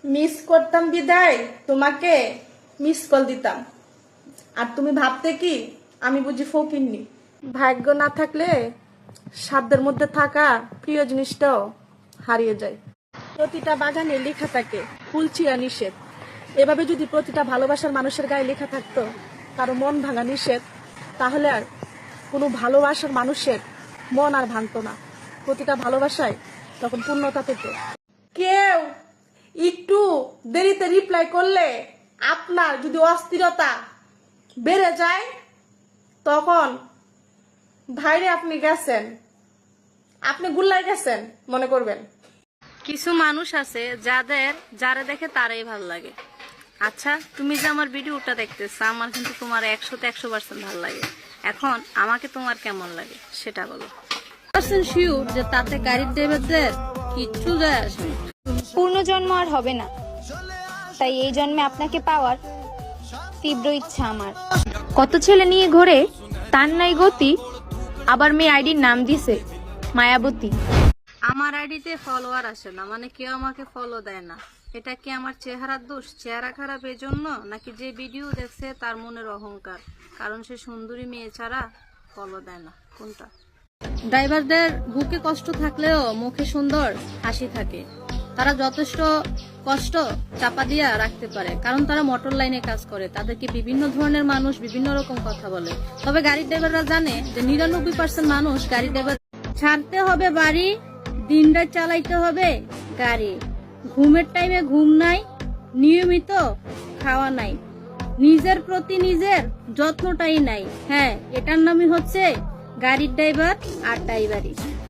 Miss করতাম বিদায় তোমাকে মিস কল দিতাম। আর তুমি ভাবতে কি আমি বুঝি ফকিন্নি? ভাগ্য না থাকলে সাধ্যের মধ্যে থাকা প্রিয় জিনিসটাও হারিয়ে যায়। প্রতিটা বাগানে লেখা থাকে ফুল ছিঁড়া নিষেধ। এভাবে যদি প্রতিটা ভালোবাসার মানুষের গায়ে লেখা থাকতো কারো মন ভাঙা নিষেধ, তাহলে আর কোনো ভালোবাসার মানুষের মন আর ভাঙতো না। প্রতিটা ভালোবাসায় তখন পূর্ণতা পেত। কেউ একটু দেরিতে রিপ্লাই করলে আপনার যদি অস্থিরতা বেড়ে যায়, তখন ভাইরে আপনি গেছেন, আপনি গুল্লাই গেছেন মনে করবেন। কিছু মানুষ আছে যারা দেখে তারাই ভালো লাগে। আচ্ছা, তুমি যে আমার ভিডিওটা দেখতেছো, আমার কিন্তু তোমার 100% ভালো লাগে। এখন আমাকে তোমার কেমন লাগে সেটা বলো। শিওর যে তাতে গাড়ির ড্রাইভারদের কিচ্ছু যায় আসে না। পূর্ণজন্ম আর হবে না, তাই এই জন্মে আপনাকে পাওয়ার তীব্র ইচ্ছা আমার। কত ছেলে নিয়ে ঘোরে, তার নাই গতি, আবার মেয়ে আইডির নাম দিছে মায়াবতী। আমার আইডিতে ফলোয়ার আসে না, মানে কেউ আমাকে ফলো দেয় না। এটা কি আমার চেহারার দোষ, চেহারা খারাপ এই জন্য, নাকি যে ভিডিও দেখছে তার মনের অহংকার, কারণ সে সুন্দরী মেয়ে ছাড়া ফলো দেয় না? কোনটা? ড্রাইভারদের বুকে কষ্ট থাকলেও মুখে সুন্দর হাসি থাকে। তারা যথেষ্ট কষ্ট চাপা দিয়া রাখতে পারে, কারণ তারা মোটর লাইনে কাজ করে। তাদেরকে বিভিন্ন ধরনের মানুষ বিভিন্ন রকম কথা বলে। তবে গাড়ির ড্রাইভাররা জানে যে 99% মানুষ গাড়ি ড্রাইভার। ছাড়তে হবে বাড়ি, দিন রাত চালাইতে হবে গাড়ি, ঘুমের টাইমে ঘুম নাই, নিয়মিত খাওয়া নাই, নিজের প্রতি নিজের যত্নটাই নাই। হ্যাঁ, এটার নামই হচ্ছে গাড়ির ড্রাইভার আর ড্রাইভারি।